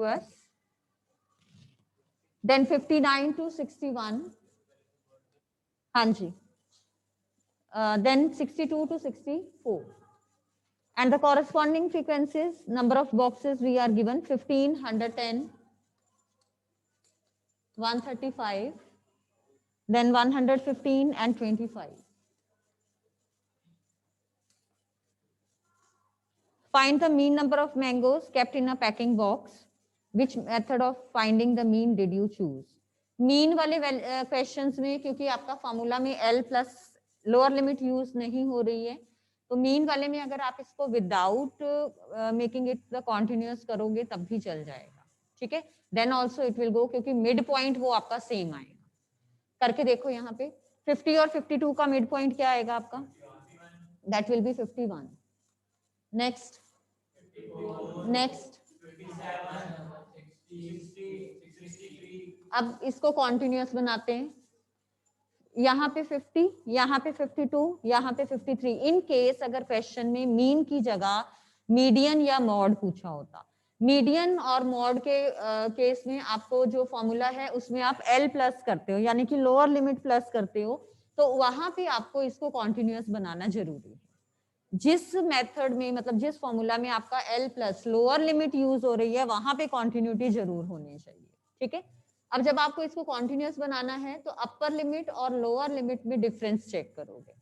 to us. Then 59 to 61. Hanji. Then 62 to 64. And the corresponding frequencies, number of boxes we are given 15, 110, 135, then 115 and 25. Find the mean number of mangoes kept in a packing box. Which method of finding the mean did you choose? Mean वाले questions में क्योंकि आपका formula में L plus lower limit use नहीं हो रही है, तो मीन वाले में अगर आप इसको without making it the continuous करोगे तब भी चल जाएगा, ठीक है. Then also it will go, क्योंकि मिड पॉइंट वो आपका सेम आएगा. करके देखो यहाँ पे 50 और 52 का मिड पॉइंट क्या आएगा आपका? That will B 51. नेक्स्ट अब इसको कॉन्टिन्यूअस बनाते हैं. यहाँ पे 50, यहाँ पे 52, यहाँ पे 53. इन केस अगर क्वेश्चन में मीन की जगह मीडियन या मॉड पूछा होता, मीडियन और मॉड के केस में आपको जो फॉर्मूला है उसमें आप L प्लस करते हो, यानी कि लोअर लिमिट प्लस करते हो, तो वहां पे आपको इसको कॉन्टिन्यूअस बनाना जरूरी है. जिस मेथड में, मतलब जिस फॉर्मूला में आपका L plus lower limit use हो रही है वहां पे कॉन्टिन्यूटी जरूर होनी चाहिए, ठीक है. अब जब आपको इसको कॉन्टिन्यूअस बनाना है तो अपर लिमिट और लोअर लिमिट में डिफरेंस चेक करोगे.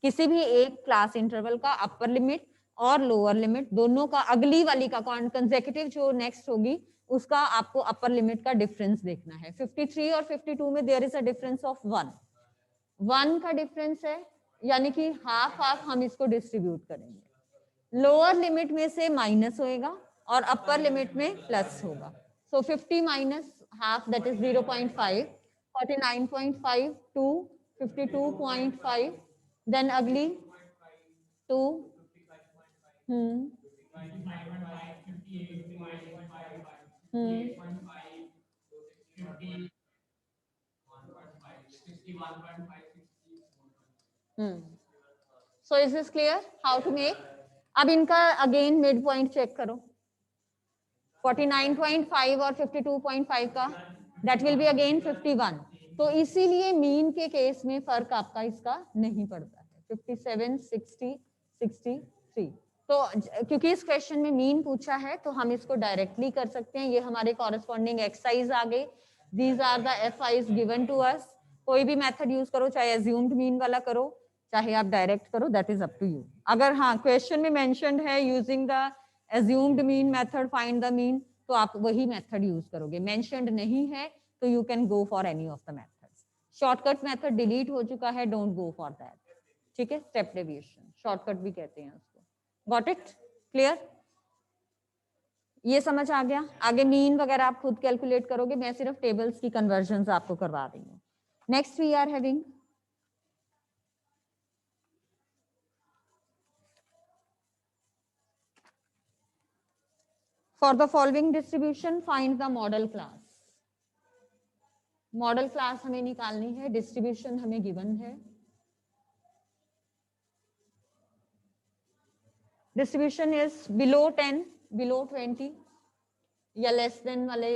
किसी भी एक क्लास इंटरवल का अपर लिमिट और लोअर लिमिट दोनों का, अगली वाली का कंसेक्यूटिव जो नेक्स्ट होगी उसका आपको अपर लिमिट का डिफरेंस देखना है. 53 और 52 में there is a difference of 1 का डिफरेंस है, यानी कि हाफ हाफ हम इसको डिस्ट्रीब्यूट करेंगे. लोअर लिमिट में से माइनस होएगा और अपर लिमिट में प्लस होगा. So 50 minus half that is 0.5, 49.5 2, 52.5, then अगली 2, So is this clear how to make? अब इनका अगेन मिड पॉइंट चेक करो. 49.5 और 52.5 का दैट विल बी अगेन 51. तो इसीलिए मीन के केस में फर्क आपका इसका नहीं पड़ता है. 57, 60, 63. तो क्योंकि इस क्वेश्चन में मीन पूछा है तो हम इसको डायरेक्टली कर सकते हैं. ये हमारे कॉरेस्पॉन्डिंग एक्सरसाइज आ गई. These are the FIs given to us. कोई भी मेथड यूज करो, चाहे अज्यूम्ड मीन वाला करो चाहे आप डायरेक्ट करो, that is up to you. अगर हाँ क्वेश्चन में मेंशन्ड है using the assumed mean method find the mean, तो आप वही मेथड यूज करोगे. मेंशन्ड नहीं है तो you can go for any of the methods. Shortcut method delete हो चुका है, डोंट गो फॉर दैट, ठीक है. स्टेप डेविएशन शॉर्टकट भी कहते हैं उसको. Got it? क्लियर? ये समझ आ गया? आगे मीन वगैरह आप खुद कैलकुलेट करोगे, मैं सिर्फ टेबल्स की कन्वर्जन आपको करवा रही हूँ. Next we are having for the following distribution find the model class. Model class हमें निकालनी है. डिस्ट्रीब्यूशन हमें गिवन है. डिस्ट्रीब्यूशन इज बिलो 10, बिलो 20 या लेस देन वाले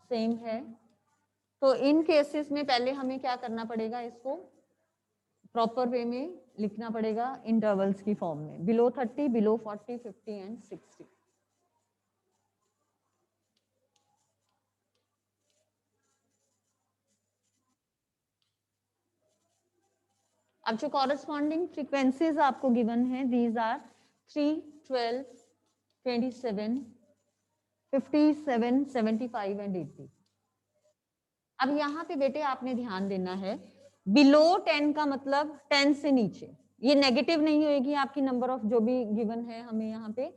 सेम है. तो इन केसेस में पहले हमें क्या करना पड़ेगा, इसको प्रॉपर वे में लिखना पड़ेगा इंटरवल्स की फॉर्म में. Below 30, below 40, 50 and 60. अब जो कॉरेस्पॉन्डिंग फ्रीक्वेंसीज आपको गिवन है, दीज आर 3, 12, 27, 57, 75 एंड 80. अब यहाँ पे बेटे आपने ध्यान देना है, बिलो 10 का मतलब 10 से नीचे. ये नेगेटिव नहीं होएगी आपकी नंबर ऑफ जो भी गिवन है हमें यहाँ पे.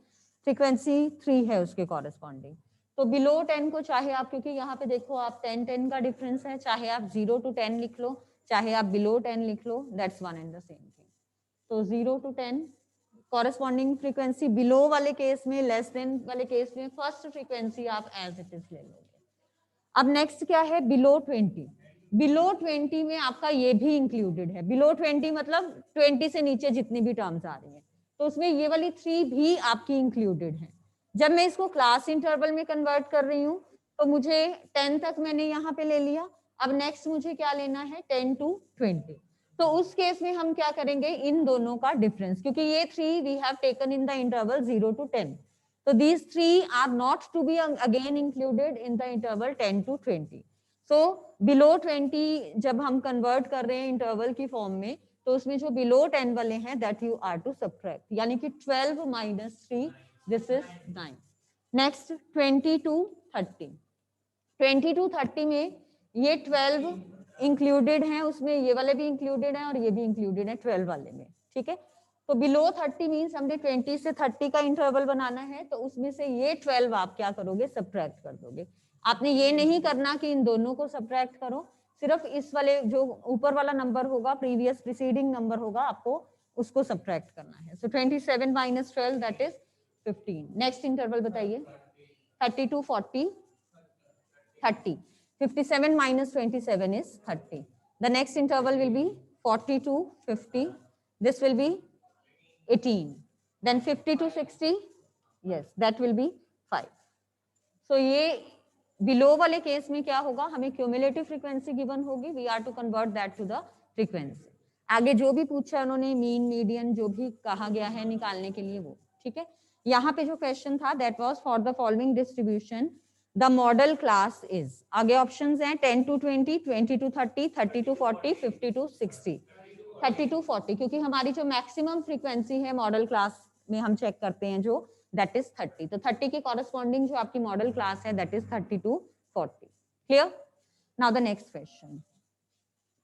फ्रीक्वेंसी 3 है उसके कॉरेस्पॉन्डिंग. तो बिलो 10 को चाहे आप, क्योंकि यहाँ पे देखो आप 10 का डिफरेंस है, चाहे आप 0 to 10 लिख लो चाहे आप बिलो 10 लिख लो, that's one and the same thing. तो 0 to 10 कॉरेस्पॉन्डिंग फ्रीक्वेंसी. बिलो वाले केस में, लेस देन वाले केस में फर्स्ट फ्रीक्वेंसी आप एज इट इज ले लोगे. अब नेक्स्ट क्या है, बिलो 20. बिलो 20 में आपका ये भी इंक्लूडेड है. बिलो 20 मतलब 20 से नीचे जितनी भी टर्म्स आ रही है, तो उसमें ये वाली 3 भी आपकी इंक्लूडेड है. जब मैं इसको क्लास इंटरवल में कन्वर्ट कर रही हूँ तो मुझे 10 तक मैंने यहाँ पे ले लिया, अब नेक्स्ट मुझे क्या लेना है 10 to 20। तो उस केस में हम क्या करेंगे, इन दोनों का डिफरेंस, क्योंकि ये 3 we have taken in the interval 0 to 10, so these 3 are not to be again included in the interval 10 to 20। so below 20 जब हम कन्वर्ट कर रहे हैं इंटरवल की फॉर्म में, तो उसमें जो below 10 वाले हैं that you are to subtract, यानी कि 12 minus 3, this is 9। Next 20 to 30, 20 to 30 में ये 12 इंक्लूडेड हैं, उसमें ये वाले भी इंक्लूडेड हैं और ये भी इंक्लूडेड है 12 वाले में, ठीक है। तो बिलो 30 मीन्स हमने 20 से 30 का इंटरवल बनाना है, तो उसमें से ये 12 आप क्या करोगे, सब्ट्रैक्ट कर दोगे। आपने ये नहीं करना कि इन दोनों को सब्ट्रैक्ट करो, सिर्फ इस वाले जो ऊपर वाला नंबर होगा, प्रीवियस प्रीसीडिंग नंबर होगा, आपको उसको सब्ट्रैक्ट करना है। सो 27 minus 12 that is 15। Next interval बताइए, 30 to 40, 30, 57 minus 27 is 30। The next interval will be 40 to 50, this will be 18, then 50 to 60, yes that will be 5। so ये बिलो वाले केस में क्या होगा, हमें क्यूमुलेटिव फ्रीक्वेंसी गिवन होगी, we are to convert that to the frequency. आगे जो भी पूछा उन्होंने, मीन मीडियन जो भी कहा गया है निकालने के लिए वो, ठीक है। यहाँ पे जो क्वेश्चन था that was for the following distribution the model class is, आगे ऑप्शंस हैं 10 to 20, 20 to 30, 30 to 40, 50 to 60, 30 to 40, क्योंकि हमारी जो मैक्सिमम फ्रीक्वेंसी है मॉडल क्लास में हम चेक करते हैं जो दैट इज 30, तो 30 की कॉरेस्पॉन्डिंग जो आपकी मॉडल क्लास है that is 30 to 40। Clear? Now the next question,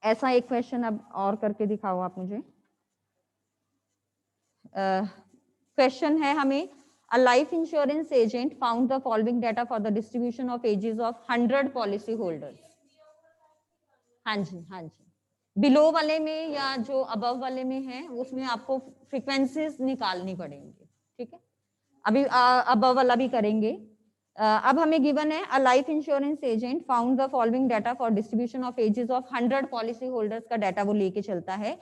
ऐसा एक क्वेश्चन अब और करके दिखाओ आप मुझे। क्वेश्चन है हमें, a life insurance agent found the following data for the distribution of ages of 100 policy holders। हाँ जी, हाँ जी, बिलो वाले में या जो अबव वाले में है उसमें आपको फ्रीक्वेंसीज निकालनी पड़ेंगी, ठीक है। अभी अबव वाला भी करेंगे। अब हमें गिवन है, a life insurance agent found the following data for distribution of ages of 100 policy holders का डाटा वो लेके चलता है।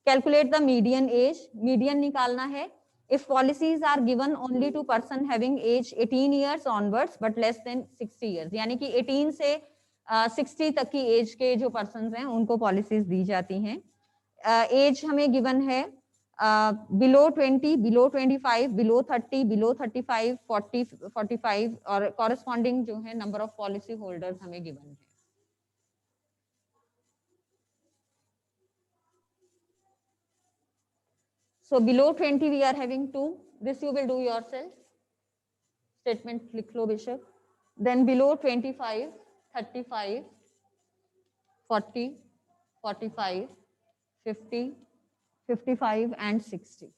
Calculate the median age, median निकालना है। If policies are given only to person having age 18 years onwards but less than 60 years, यानी कि 18 से 60 तक की एज के जो पर्सन हैं उनको पॉलिसीज दी जाती हैं। एज हमें गिवन है बिलो 20, बिलो 25, बिलो 30, बिलो 35, 40, 45 और कॉरेस्पॉन्डिंग जो है नंबर ऑफ पॉलिसी होल्डर्स हमें गिवन है। So below 20 we are having 2, this you will do yourself, statement लिख लो बेशक। Then below 25, 35, 40, 45, 50, 55 and 60।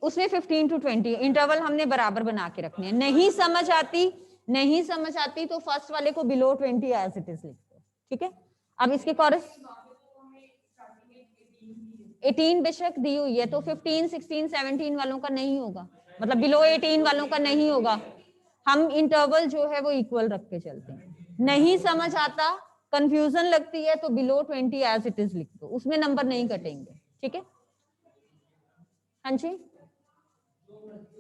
उसमें 15 to 20 इंटरवल हमने बराबर बना के रखने हैं। नहीं समझ आती तो फर्स्ट वाले को बिलो 20 एज इट इज लिख दो, ठीक है। अब इसके कॉरेस 18 बेशक दी हुई है, तो 15, 16, 17 वालों का नहीं होगा, मतलब बिलो 18 वालों का नहीं होगा। हम इंटरवल जो है वो इक्वल रख के चलते हैं। नहीं समझ आता, कंफ्यूजन लगती है तो बिलो 20 एज इट इज लिख दो, उसमें नंबर नहीं कटेंगे, ठीक है। हाँ जी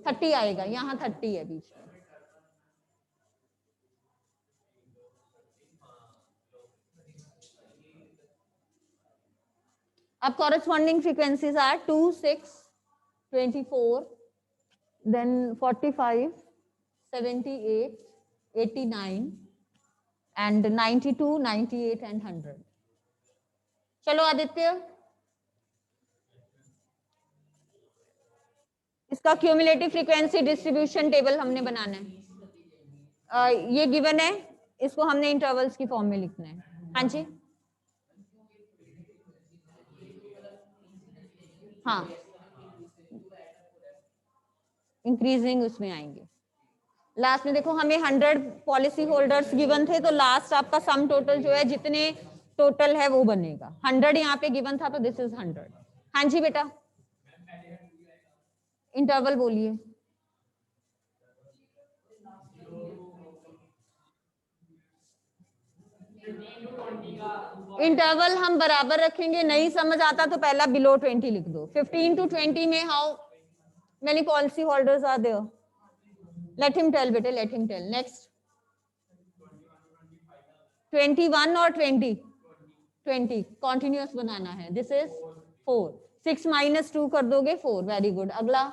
30 आएगा, यहाँ 30 है बीच में। अब corresponding frequencies are 2, 6, 24, then 45, 78, 89 and 92, 98 and 100। चलो आदित्य, इसका क्यूमुलेटिव फ्रीक्वेंसी डिस्ट्रीब्यूशन टेबल हमने बनाना है। ये गिवन है, इसको हमने इंटरवल्स की फॉर्म में लिखना है। हाँ जी हाँ, इंक्रीजिंग उसमें आएंगे। लास्ट में देखो हमें 100 पॉलिसी होल्डर्स गिवन थे, तो लास्ट आपका सम टोटल जो है जितने टोटल है वो बनेगा। 100 यहाँ पे गिवन था तो दिस इज 100। हाँ जी बेटा, इंटरवल बोलिए। इंटरवल हम बराबर रखेंगे, नहीं समझ आता तो पहला बिलो 20 लिख दो। 15 to 20 में how many policy holders are there? Let him tell बेटे, लेट हिम टेल। नेक्स्ट 21 और 20? 20 कॉन्टिन्यूअस बनाना है। This is 4। 6 minus 2 कर दोगे 4। Very good. अगला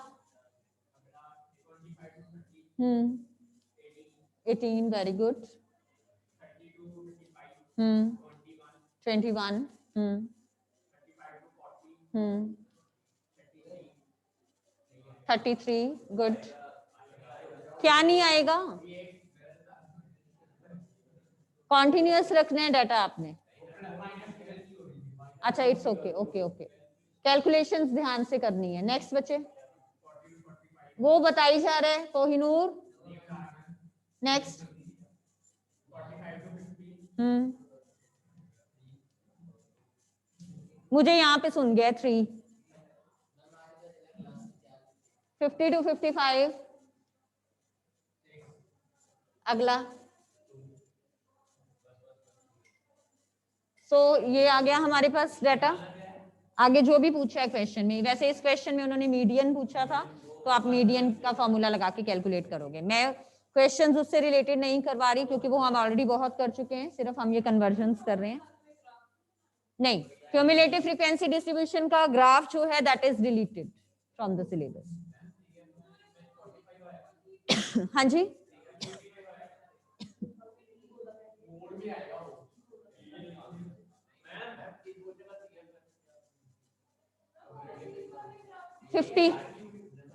18। Very good. 21। 33। गुड। क्या नहीं आएगा? कॉन्टिन्यूअस रखना है डाटा आपने। अच्छा, it's okay okay okay. Calculations ध्यान से करनी है। नेक्स्ट बच्चे, वो बताई जा रहा है कोहिनूर। नेक्स्ट मुझे यहाँ पे सुन गया 3। 50 to 55। अगला ये आ गया हमारे पास डाटा। आगे जो भी पूछा है क्वेश्चन में, वैसे इस क्वेश्चन में उन्होंने मीडियन पूछा था, तो आप मीडियन का फॉर्मूला लगा के कैलकुलेट करोगे। मैं क्वेश्चंस उससे रिलेटेड नहीं करवा रही क्योंकि वो हम ऑलरेडी बहुत कर चुके हैं, सिर्फ हम ये कन्वर्जन्स कर रहे हैं। नहीं, क्यूमुलेटिव फ्रीक्वेंसी डिस्ट्रीब्यूशन का ग्राफ जो है that is deleted from the syllabus. हाँ जी, फिफ्टी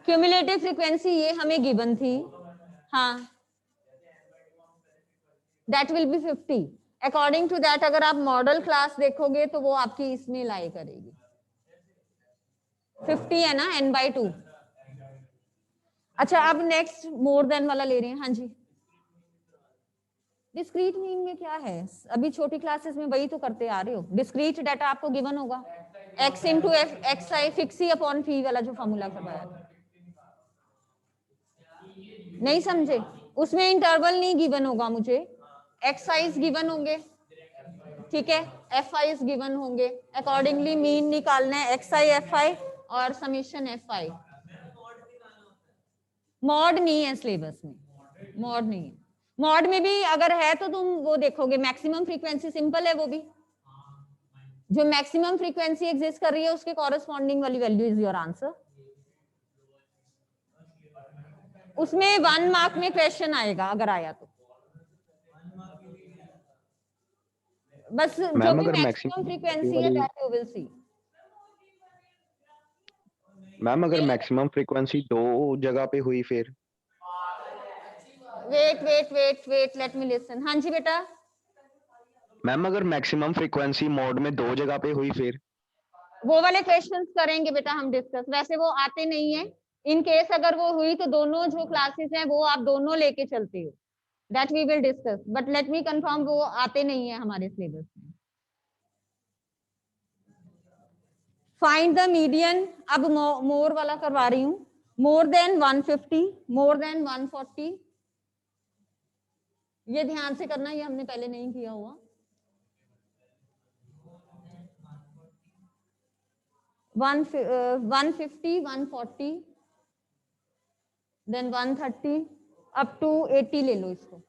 क्यूमुलेटिव फ्रीक्वेंसी ये हमें गिवन थी। हाँ, that will be 50। According to that अगर आप मॉडल क्लास देखोगे तो वो आपकी इसमें लाई करेगी। 50 है ना, n/2। अच्छा, अब नेक्स्ट मोर देन वाला ले रहे हैं। हाँ जी, डिस्क्रीट मीन में क्या है? अभी छोटी क्लासेस में वही तो करते आ रहे हो। डिस्क्रीट डाटा आपको गिवन होगा, x इंटू एफ एक्स आई फिक्सी अपॉन फी वाला जो फॉर्मूला करवाया था। नहीं समझे? उसमें इंटरवल नहीं गिवन होगा मुझे, एक्स आईज गिवन होंगे, ठीक है, एफ आईज गिवन होंगे। अकॉर्डिंगली मीन निकालना है, एक्स आई एफ आई और समीशन एफ आई। मॉड नहीं है सिलेबस में, मॉड नहीं है। मॉड में भी अगर है तो तुम वो देखोगे, मैक्सिमम फ्रीक्वेंसी सिंपल है, वो भी जो मैक्सिमम फ्रीक्वेंसी एग्जिस्ट कर रही है उसके कॉरेस्पॉन्डिंग वाली वैल्यू इज योर आंसर। उसमें 1 मार्क में क्वेश्चन आएगा अगर आया तो, बस जो भी मैक्सिमम फ्रीक्वेंसी है that you will see. Ma'am अगर मैक्सिमम फ्रीक्वेंसी 2 जगह पे हुई फिर? Wait let me listen. हाँ जी बेटा। मैम अगर मैक्सिमम फ्रीक्वेंसी मोड में 2 जगह पे हुई फिर? वो वाले क्वेश्चंस करेंगे बेटा हम डिस्कस, वैसे वो आते नहीं है। इन केस अगर वो हुई तो दोनों जो क्लासेस हैं वो आप दोनों लेके चलते हो, that we will discuss, but let me confirm वो आते नहीं है हमारे सिलेबस में। फाइंड द मीडियन, अब मोर वाला करवा रही हूँ। मोर देन 150, मोर देन 140, ये ध्यान से करना, ये हमने पहले नहीं किया हुआ। 150, 140, देन 130 अप टू 80 ले लो इसको।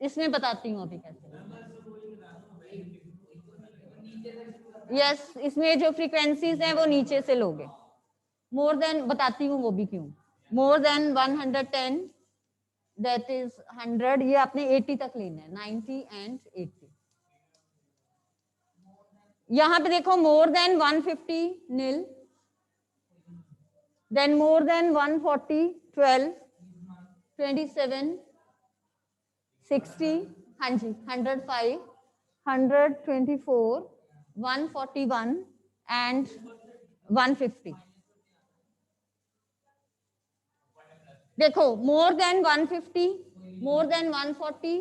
इसमें बताती हूँ अभी कैसे। यस, इसमें जो फ्रीक्वेंसीज हैं वो नीचे से लोगे। मोर देन बताती हूँ वो भी क्यों। मोर देन 110 दैट इज 100, ये आपने 80 तक लेना है, 90 एंड 80। यहां पे देखो मोर देन 150 नील, देन मोर देन 140 12, 27, 60, हाँ जी 105, 124, 141 एंड 150। देखो मोर देन 150, मोर देन 140,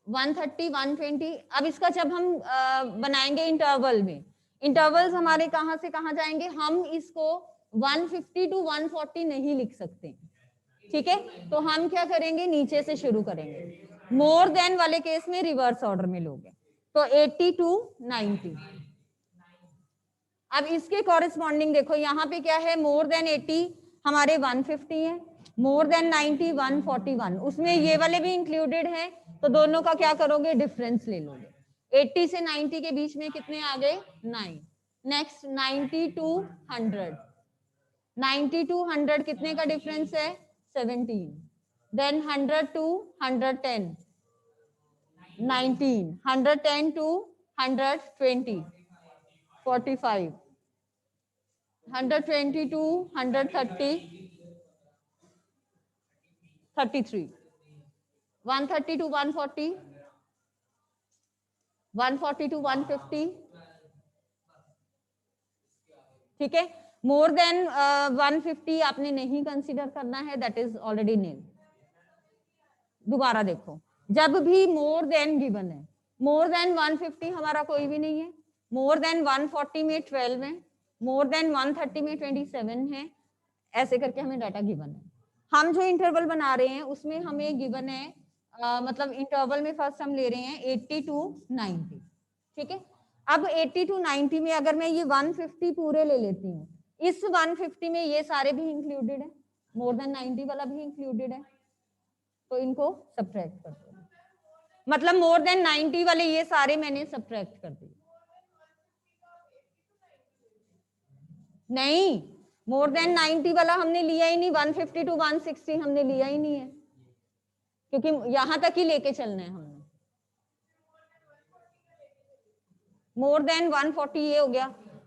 130, 120। अब इसका जब हम बनाएंगे इंटरवल में, इंटरवल्स हमारे कहां से कहां जाएंगे, हम इसको 150 to 140 नहीं लिख सकते, ठीक है? तो हम क्या करेंगे, नीचे से शुरू करेंगे। मोर देन वाले केस में रिवर्स ऑर्डर में लोगे, तो 80 to 90। अब इसके कॉरेस्पॉन्डिंग देखो, यहाँ पे क्या है, मोर देन 80 हमारे 150 है, मोर देन 90 141, उसमें ये वाले भी इंक्लूडेड है, तो दोनों का क्या करोगे, डिफरेंस ले लोगे। 80 से 90 के बीच में कितने आ गए, 9। नेक्स्ट 90 to 100, 90 to 100 कितने का डिफरेंस है, 17। Then 100 to 110, 19, 110 to 120, 45, 120 to 130, 33, 130 to 140, 140 to 150, ठीक है। मोर देन 150 आपने नहीं कंसीडर करना है, दैट इज ऑलरेडी नील। दोबारा देखो, जब भी मोर देन गिवन है, मोर देन 150 हमारा कोई भी नहीं है, मोर देन 140 में 12 है, मोर देन 130 में 27 है, ऐसे करके हमें डाटा गिवन है। हम जो इंटरवल बना रहे हैं उसमें हमें गिवन है मतलब इंटरवल में फर्स्ट हम ले रहे हैं 80 to 90, ठीक है। अब 80 to 90 में अगर मैं ये 150 पूरे ले लेती हूँ, इस 150 में ये सारे भी इंक्लूडेड है, मोर देन 90 वाला भी इंक्लूडेड है, तो इनको सब्ट्रैक्ट कर दो, मतलब मोर देन 90 वाले ये सारे मैंने सब्ट्रैक्ट कर दिए। नहीं, मोर देन 90 वाला हमने लिया ही नहीं, 150 to 160 हमने लिया ही नहीं है, क्योंकि यहां तक ही लेके चलना है हमने। मोर देन 140 ये हो गया,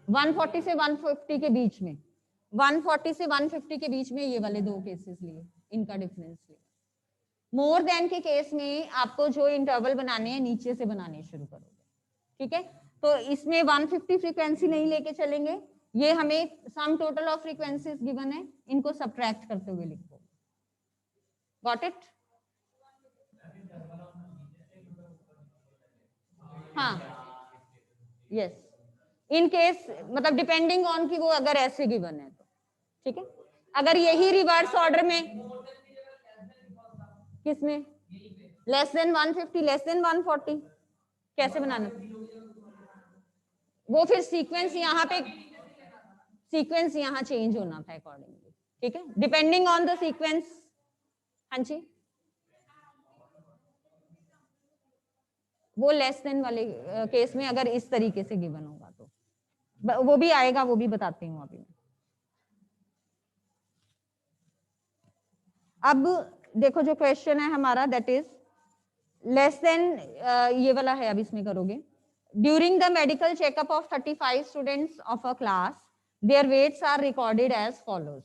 140 से 150 के बीच में, 140 से 150 के बीच में ये वाले दो केसेस लिए, इनका डिफरेंस लिया। मोर देन के केस में आपको जो इंटरवल बनाने हैं नीचे से बनाने शुरू करोगे, ठीक है। तो इसमें 150 फ्रीक्वेंसी नहीं लेके चलेंगे, ये हमें sum total of frequencies given है, इनको सब्ट्रैक्ट करते हुए लिखो। Got it? हाँ, यस, इन केस मतलब डिपेंडिंग ऑन कि वो अगर ऐसे गिवन है तो, ठीक है। अगर यही रिवर्स ऑर्डर में, किसमें लेस देन 150 लेस देन 140 कैसे बनाना, वो फिर सीक्वेंस यहाँ चेंज होना था अकॉर्डिंगली, ठीक है, डिपेंडिंग ऑन द सीक्वेंस। हाँ जी, वो लेस देन वाले केस में अगर इस तरीके से गिवन होगा तो वो भी आएगा, वो भी बताती हूँ अभी। अब देखो जो क्वेश्चन है हमारा, दैट इज लेस देन, ये वाला है, अब इसमें करोगे। During the medical checkup of 35 students of a class, their weights are recorded as follows.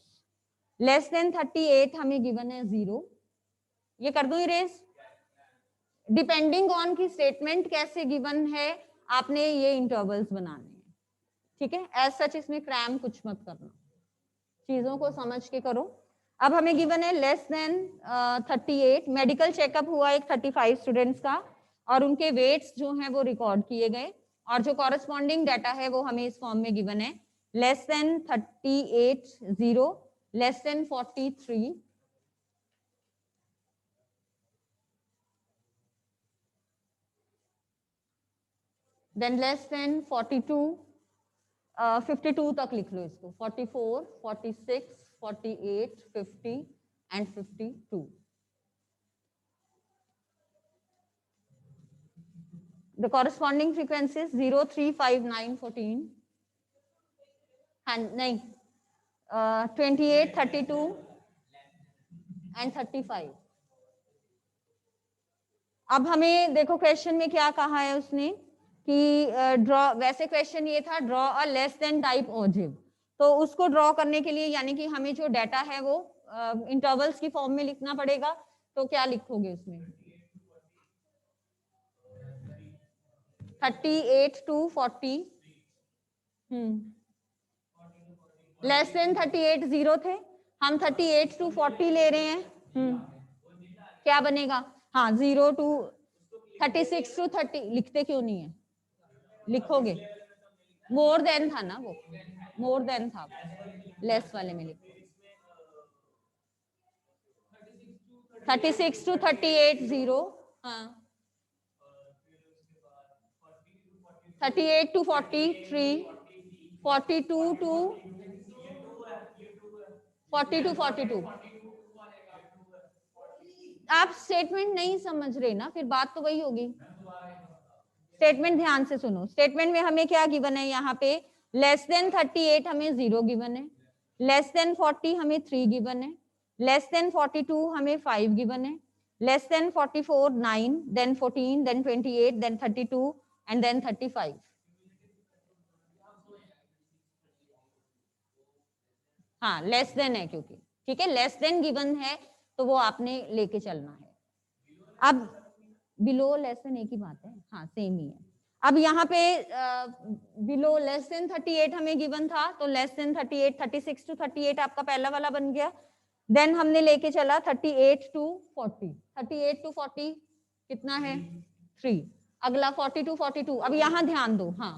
Less than 38 हमें गिवन है 0, ये कर दूं इरेज। डिपेंडिंग ऑन की स्टेटमेंट कैसे गिवन है, आपने ये इंटरवल्स बनाने हैं, ठीक है। एज सच इसमें क्रैम कुछ मत करना, चीजों को समझ के करो। अब हमें गिवन है लेस देन 38, मेडिकल चेकअप हुआ एक 35 स्टूडेंट्स का, और उनके वेट्स जो हैं वो रिकॉर्ड किए गए, और जो कॉरेस्पॉन्डिंग डाटा है वो हमें इस फॉर्म में गिवन है। Less than 38 0, less than 43, than less than 42, 52 तक लिख लो इसको, 44, 46, 48, 50 and 52। The corresponding frequencies 0, 3, 5, 9, 14 and नहीं 28, 32 and 35। अब हमें देखो क्वेश्चन में क्या कहा है उसने कि ड्रॉ, वैसे क्वेश्चन ये था draw a less than type ogive, तो उसको ड्रॉ करने के लिए यानी कि हमें जो डाटा है वो इंटरवल्स की फॉर्म में लिखना पड़ेगा। तो क्या लिखोगे उसमें, 38 to 40, लेस देन 38 0 थे, हम 38 to 40 ले रहे हैं, क्या बनेगा, हाँ 0 to 36 to 30, लिखते क्यों नहीं है, लिखोगे, मोर देन था ना वो, मोर देन था, लेस वाले में लिखो। 36 to 38 0, हाँ 38 to 43, 42 to 42। आप स्टेटमेंट नहीं समझ रहे ना, फिर बात तो वही होगी। स्टेटमेंट ध्यान से सुनो। स्टेटमेंट में हमें क्या गिवन है, यहाँ पे लेस देन 38 हमें 0 गिवन है, लेस देन 40 हमें 3 गिवन है, लेस देन 42 हमें 5 गिवन है, less than 44 9, then 14, then 28, then 32 and then 35। हाँ लेस देन है क्योंकि, ठीक है, लेस देन गिवन है तो वो आपने लेके चलना है। अब बिलो लेस देन एक ही बात है, हाँ सेम ही है। अब यहाँ पे बिलो लेस देन 38 हमें गिवन था, तो लेस देन 38, 36 to 38 आपका पहला वाला बन गया। देन हमने लेके चला 38 to 40, 38 to 40 कितना है 3। अगला 40 to 42। अब यहाँ ध्यान दो, हाँ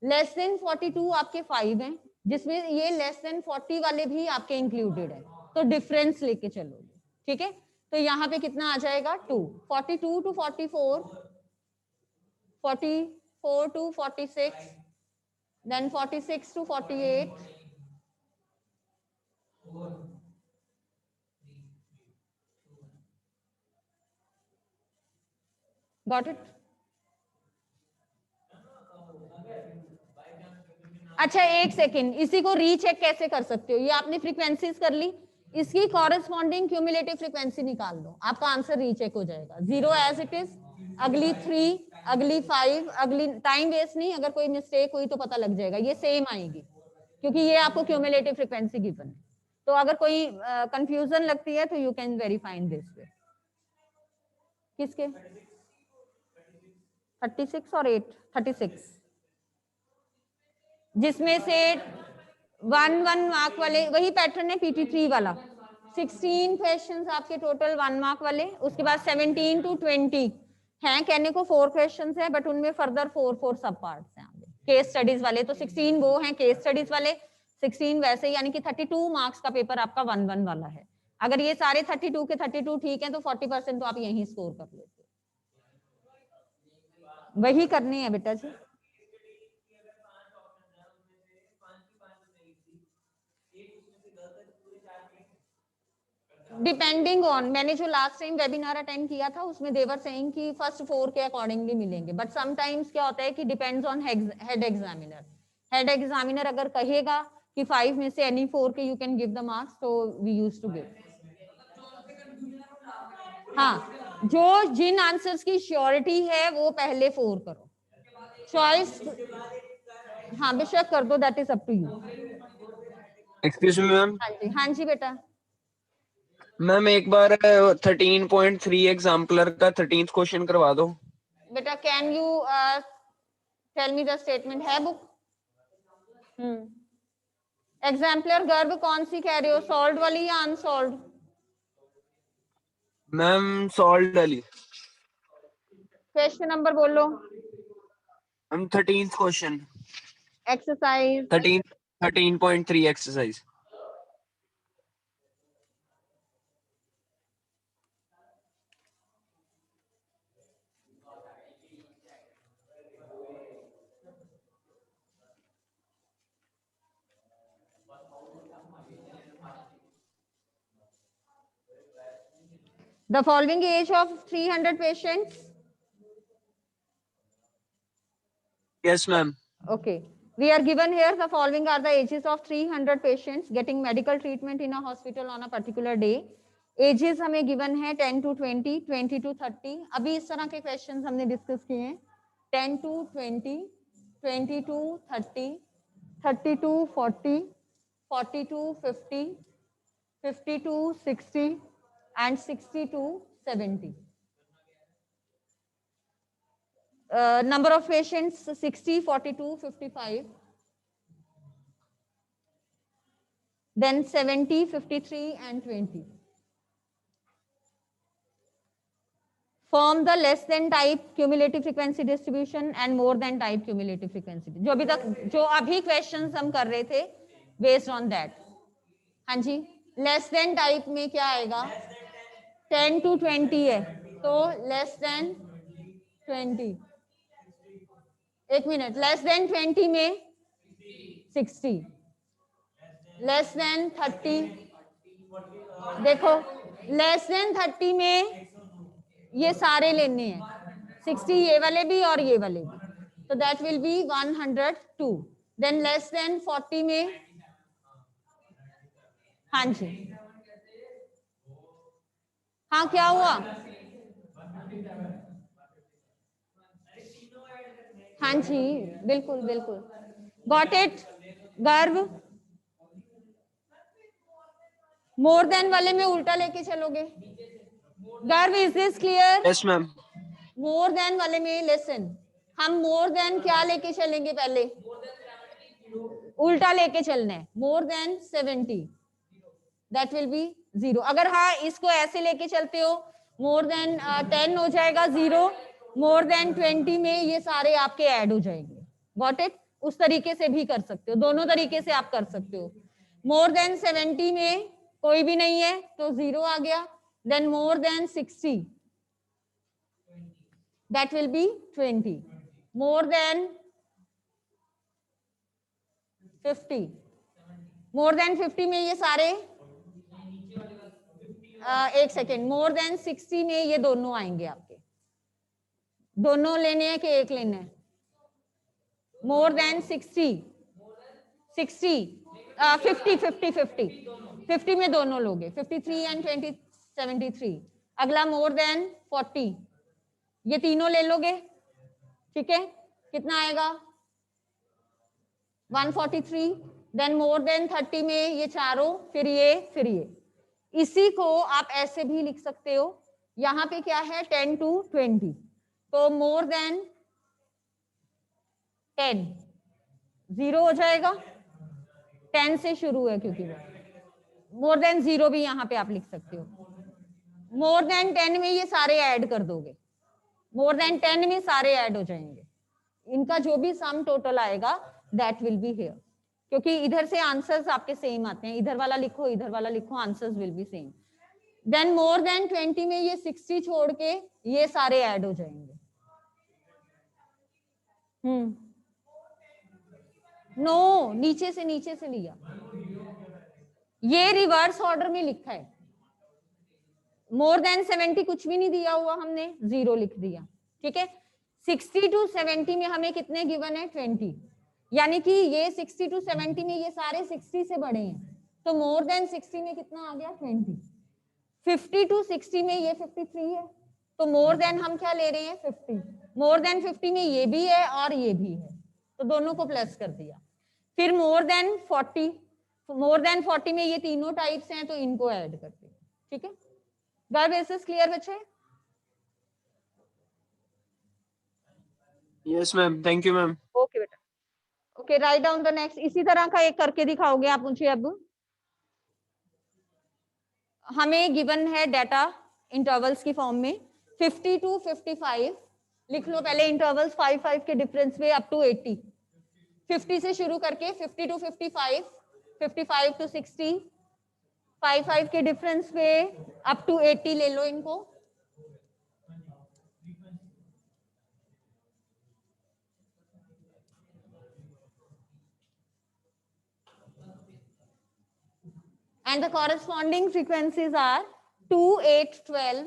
लेस देन 42 आपके 5 हैं, जिसमें ये लेस देन 40 वाले भी आपके इंक्लूडेड है, तो डिफरेंस लेके चलोगे, ठीक है। तो यहाँ पे कितना आ जाएगा 2, 42 to 44, 44 to 46, then 46 to 48, got it? अच्छा एक सेकेंड, इसी को रीचेक कैसे कर सकते हो, ये आपने फ्रीक्वेंसीज कर ली, इसकी कॉरेस्पॉन्डिंग क्यूमुलेटिव फ्रीक्वेंसी निकाल लो, आपका आंसर रीचेक हो जाएगा। 0 एज इट इज, अगली 3, अगली 5, अगली, टाइम वेस्ट नहीं, अगर कोई मिस्टेक हुई तो पता लग जाएगा, ये सेम आएगी क्योंकि ये आपको क्यूमुलेटिव फ्रीक्वेंसी गिवन है। तो अगर कोई कंफ्यूजन लगती है तो you can verify this way. किसके 36 और 8, 36, जिसमें से 1 मार्क वाले, वही पैटर्न है PT3 वाला। 16 क्वेश्चंस आपके टोटल 1 मार्क वाले, उसके बाद 17 to 20 हैं, कहने को 4 क्वेश्चंस हैं, बट उनमें फर्दर 4 सब पार्ट्स हैं आगे केस स्टडीज वाले। तो 16 वो हैं केस स्टडीज वाले, 16 वैसे, यानी कि 32 मार्क्स का पेपर आपका 1 वाला है। अगर ये सारे 32 के 32 ठीक है तो 40% तो आप यहीं स्कोर कर लेते हो। वही करनी है बेटा जी। डिपेंडिंग ऑन, मैंने जो लास्ट टाइम वेबिनार अटेंड किया था उसमें देवर सेइंग कि फर्स्ट 4 के अकॉर्डिंगली मिलेंगे, बट समटाइम्स क्या होता है कि depends on head examiner. Head examiner अगर कहेगा कि 5 में से एनी 4 के you can give the marks, तो वी यूज्ड टू गिव। हाँ, जो जिन आंसर्स की श्योरिटी है वो पहले 4 करो, चॉइस हाँ बेशक कर दो, that is up to you. Excuse me ma'am. हाँ जी बेटा। मैम एक बार 13.3 एग्जाम्पलर का 13th क्वेश्चन करवा दो बेटा। Can you tell me the statement, है बुक? एग्जाम्पलर गर्व कौन सी कह रहे हो, सॉल्व वाली या अनसॉल्व? मैम सॉल्व वाली। क्वेश्चन नंबर बोलो। Ma'am 13th question, exercise 13.3 exercise. the following age of 300 patients. Yes ma'am. Okay, we are given here the following are the ages of 300 patients getting medical treatment in a hospital on a particular day. Ages हमें given है 10 to 20, 20 to 30। अभी इस तरह के questions हमने discuss किए हैं, 10 to 20, 20 to 30, 30 to 40, 40 to 50, 50 to 60 and 60 to 70. Number of patients 60, 42, 55, then 70, 53 and 20. Form the less than type cumulative frequency distribution and more than type cumulative frequency, जो अभी तक जो अभी क्वेश्चंस हम कर रहे थे बेस्ड ऑन दैट। हाँ जी, लेस देन टाइप में क्या आएगा, 10 to 20 है, तो लेस देन 20, एक मिनट, लेस देन 20 में 60, लेस देन 30, देखो लेस देन 30 में ये सारे लेने हैं, 60 ये वाले भी और ये वाले भी, तो that will B 102. Than less than 40 में, हाँ जी, हाँ क्या हुआ, हाँ जी बिल्कुल बिल्कुल, गॉट इट. गर्व, मोर देन वाले में उल्टा लेके चलोगे. गर्व, is this clear? Yes ma'am. More than वाले में लिसन, हम मोर देन क्या लेके चलेंगे, पहले उल्टा लेके चलना है. More than 70, that will B 0. अगर हाँ इसको ऐसे लेके चलते हो, मोर देन 10 हो जाएगा 0, मोर देन 20 में ये सारे आपके ऐड हो जाएंगे. Got it? उस तरीके से भी कर सकते हो, दोनों तरीके से आप कर सकते हो. मोर देन 70 में कोई भी नहीं है तो 0 आ गया. Then more than 60, that will be 20. More than 50, more than 50 में ये सारे, एक सेकेंड, मोर देन 60 में ये दोनों आएंगे आपके. दोनों लेने हैं कि एक लेना है? मोर देन 60, 50 में दोनों लोगे, 53 एंड 20, 73. अगला मोर देन 40, ये तीनों ले लोगे, ठीक है, कितना आएगा 143. देन मोर देन 30 में ये चारों, फिर ये. इसी को आप ऐसे भी लिख सकते हो, यहाँ पे क्या है 10 to 20, तो मोर देन 10 0 हो जाएगा. 10 से शुरू है क्योंकि वो, मोर देन 0 भी यहाँ पे आप लिख सकते हो. मोर देन 10 में ये सारे ऐड कर दोगे, मोर देन 10 में सारे ऐड हो जाएंगे. इनका जो भी सम टोटल आएगा दैट विल बी हियर, क्योंकि इधर से आंसर्स आपके सेम आते हैं, इधर वाला लिखो इधर वाला लिखो, answers will be same. Then more than 20 में ये 60 छोड़ के ये सारे ऐड हो जाएंगे. नो, नीचे से लिया, ये रिवर्स ऑर्डर में लिखा है. मोर देन 70 कुछ भी नहीं दिया हुआ हमने, 0 लिख दिया, ठीक है. 60 to 70 में हमें कितने गिवन है 20, यानी कि ये 60 to 70 में ये सारे 60 से बड़े हैं, तो मोर देन 60 में कितना आ गया 20. 50 to 60 में ये 53 है, तो मोर देन हम क्या ले रहे हैं 50. मोर देन 50 में ये भी है और ये भी है, तो दोनों को प्लस कर दिया. फिर मोर देन 40, मोर देन 40 में ये तीनों टाइप्स हैं, तो इनको ऐड करते हैं, ठीक है. गर्व, इज दिस क्लियर बच्चे? Yes ma'am, thank you ma'am. Okay बेटा, okay, right down the next. इसी तरह का एक करके दिखाओगे आप मुझे. अब हमें गिवन है डाटा इंटरवल्स की फॉर्म में, 50 to 55 लिख लो पहले. इंटरवल्स 5 के डिफरेंस पे अप टू 80, 50 से शुरू करके 50 to 55, 55 to 60, 5 के डिफरेंस पे अप टू 80 ले लो इनको. And the corresponding frequencies are 2, 8, 12,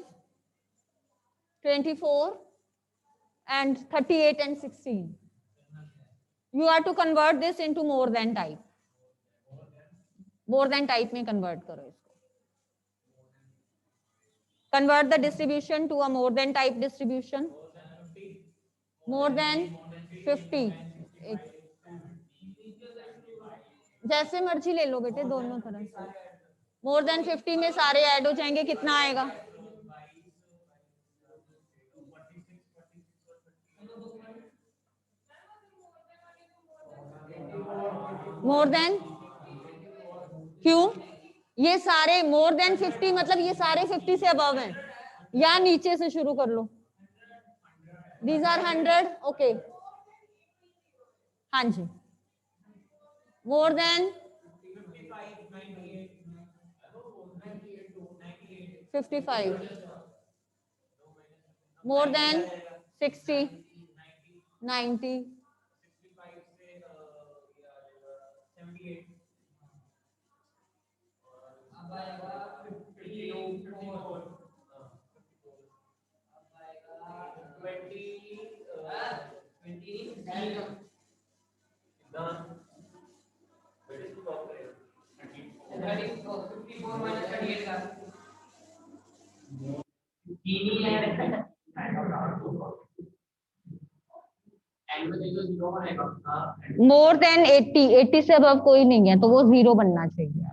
24 and 38 and 16. You are to convert this into more than type. More than type में convert करो इसको. Convert the distribution to a more than type distribution. More than 50. जैसे मर्जी ले लो बेटे, दोनों तरह से. मोर देन 50 में सारे ऐड हो जाएंगे, कितना आएगा? मोर देन, क्यों? ये सारे मोर देन 50 मतलब ये सारे 50 से अबव हैं, या नीचे से शुरू कर लो. These are 100, okay. हाँ जी, more than 55, more than 60, 90, more than 80, 80 से अबव कोई नहीं है तो वो 0 बनना चाहिए,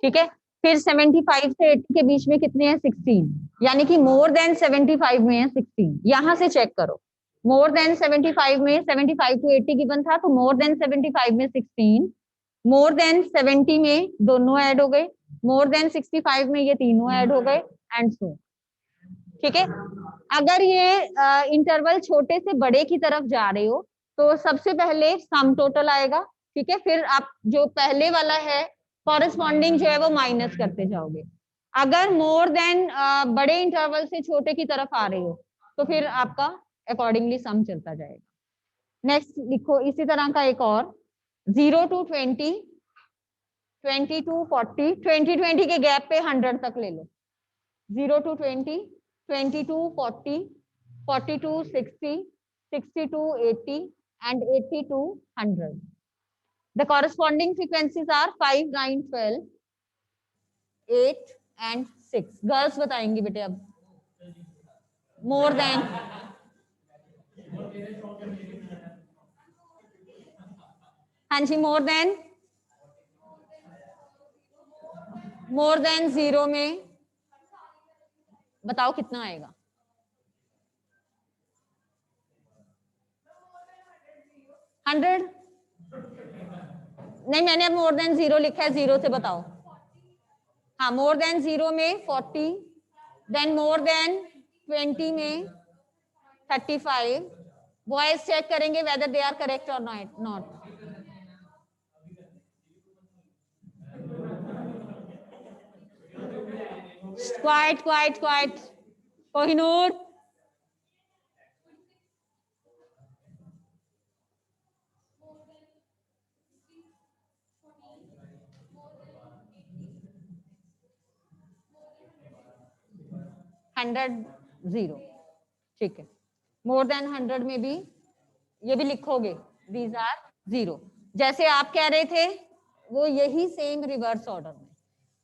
ठीक है। फिर 75 से 80 के बीच में कितने हैं? 16, यानी कि मोर देन 75 में है 16। यहां से चेक करो, मोर देन 75 में 75 टू 80 गिवन था, तो मोर देन 75 में 16, मोर देन 70 में दोनों ऐड हो गए, मोर देन 65 में ये तीनों ऐड हो गए, एंड सो, ठीक है। अगर ये इंटरवल छोटे से बड़े की तरफ जा रहे हो तो सबसे पहले सम टोटल आएगा, ठीक है। फिर आप जो पहले वाला है कॉरेस्पॉन्डिंग जो है वो माइनस करते जाओगे। अगर मोर देन बड़े इंटरवल से छोटे की तरफ आ रहे हो तो फिर आपका अकॉर्डिंगली सम चलता जाएगा। नेक्स्ट लिखो इसी तरह का एक और, 0 to 20, 20 to 40, 20 के गैप पे 100 तक ले लो। 0 to 20, 20 to 40, 40 to 60, 60 to 80, and 80 to 100. The corresponding frequencies are 5, 9, 12, 8 and 6. Girls बताएंगी बेटे अब। मोर देन, हाँ जी, मोर देन 0 में बताओ कितना आएगा? हंड्रेड नहीं, मैंने अब मोर देन 0 लिखा है, 0 से बताओ। हाँ, मोर देन 0 में 40, देन मोर देन 20 में 35। बॉयज चेक करेंगे वेदर दे आर करेक्ट और not. Quite quite quite, Kohinoor. Hundred, 0, ठीक है। मोर देन 100 में भी ये भी लिखोगे, दीज आर 0। जैसे आप कह रहे थे वो यही सेम रिवर्स ऑर्डर में,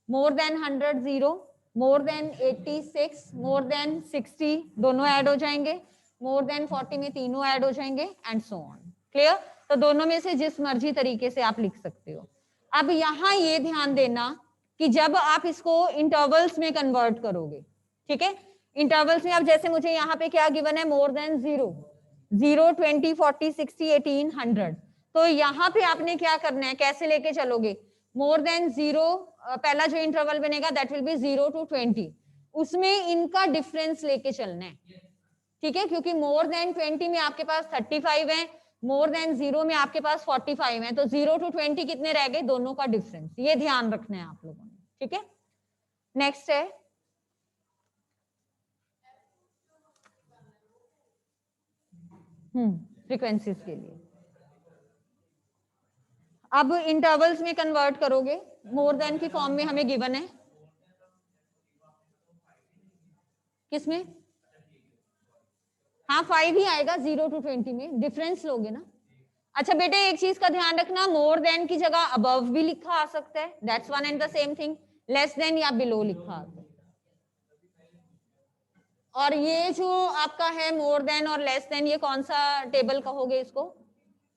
मोर देन 100 0, मोर देन 86, मोर देन 60 दोनों ऐड हो जाएंगे, मोर देन 40 में तीनों ऐड हो जाएंगे, एंड सो ऑन। क्लियर? तो दोनों में से जिस मर्जी तरीके से आप लिख सकते हो। अब यहाँ ये ध्यान देना कि जब आप इसको इंटरवल्स में कन्वर्ट करोगे, ठीक है, इंटरवल्स में, अब जैसे मुझे यहाँ पे क्या गिवन है, मोर देन 0, 0, 20, 40, 60, 18, 100, तो यहाँ पे आपने क्या करना है, कैसे लेके चलोगे? मोर देन 0, पहला जो इंटरवल बनेगा दैट विल बी 0 to 20, उसमें इनका डिफरेंस लेके चलना है, ठीक है, क्योंकि मोर देन 20 में आपके पास 35 है, मोर देन 0 में आपके पास 45 है, तो 0 to 20 कितने रह गए? दोनों का डिफरेंस, ये ध्यान रखना है आप लोगों ने, ठीक है। नेक्स्ट है फ्रीक्वेंसीज के लिए। अब इंटरवल्स में कन्वर्ट करोगे, मोर देन की फॉर्म में हमें गिवन है, किसमें? हाँ 5 ही आएगा 0 to 20 में, डिफरेंस लोगे ना। अच्छा बेटे एक चीज का ध्यान रखना, मोर देन की जगह अबव भी लिखा आ सकता है, that's one and the same thing, less than या बिलो लिखा आता है। और ये जो आपका है मोर देन और लेस देन, ये कौन सा टेबल कहोगे इसको?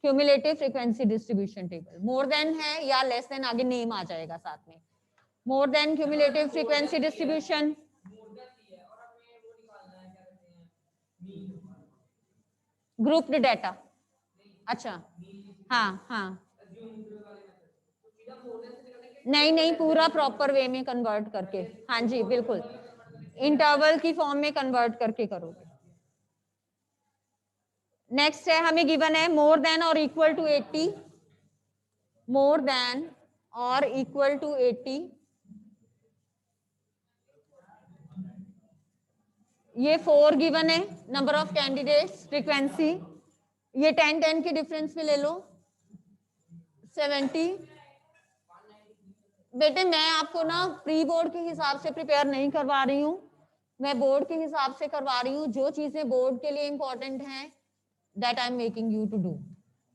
Cumulative frequency distribution table. More than है या लेस देन, आगे नेम आ जाएगा साथ में, more than cumulative frequency distribution, grouped data. अच्छा हाँ हाँ, नहीं पूरा प्रॉपर वे में कन्वर्ट करके, हाँ जी बिल्कुल, इंटरवल की फॉर्म में कन्वर्ट करके करोगे। नेक्स्ट है, हमें गिवन है मोर देन और इक्वल टू 80, मोर देन और इक्वल टू 80, ये 4 गिवन है, नंबर ऑफ कैंडिडेट्स, फ्रीक्वेंसी, ये 10 की डिफरेंस में ले लो 70। बेटे मैं आपको ना प्री बोर्ड के हिसाब से प्रिपेयर नहीं करवा रही हूँ, मैं बोर्ड के हिसाब से करवा रही हूँ। जो चीजें बोर्ड के लिए इंपॉर्टेंट हैं that I am making you to do.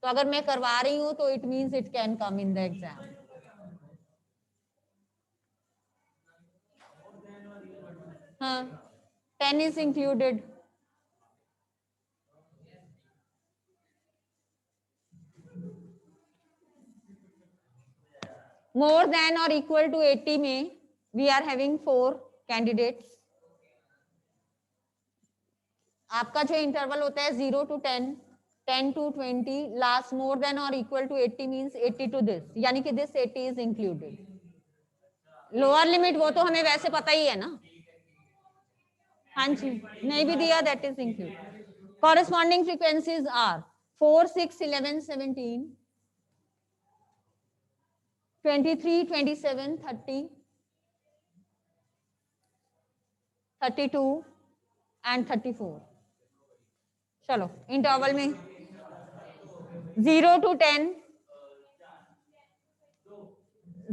तो अगर मैं करवा रही हूँ तो it means it can come in the exam. हाँ, 10 is included. More than or equal to 80 में we are having 4 candidates. आपका जो इंटरवल होता है 0 to 10, 10 to 20, last more than or equal to 80 means 80 to this, यानी कि this 80 is included. Lower limit वो तो हमें वैसे पता ही है ना, हाँ जी, नहीं भी दिया that is included. Corresponding frequencies are 4, 6, 11, 17, 23, 27, 30, 32 and 34। चलो इंटरवल में 0 to 10,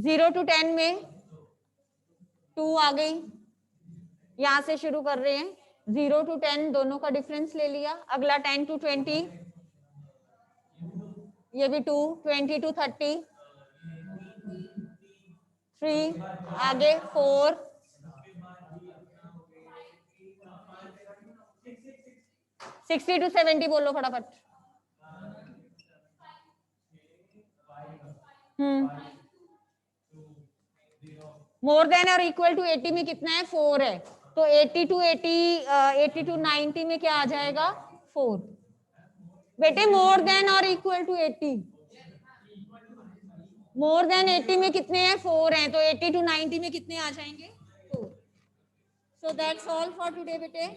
0 to 10 में 2 आ गई, यहां से शुरू कर रहे हैं। 0 to 10 दोनों का डिफरेंस ले लिया। अगला 10 to 20, ये भी 2, 20 to 30, 3, आगे 4, 60 to 70 बोलो फटाफट। मोर देन और इक्वल टू 80 में कितना है? 4 है, तो 80 to 90 में क्या आ जाएगा? 4। बेटे मोर देन और इक्वल टू 80, मोर देन 80 में कितने हैं? 4 हैं, तो 80 to 90 में कितने आ जाएंगे? 4। So that's all for today बेटे।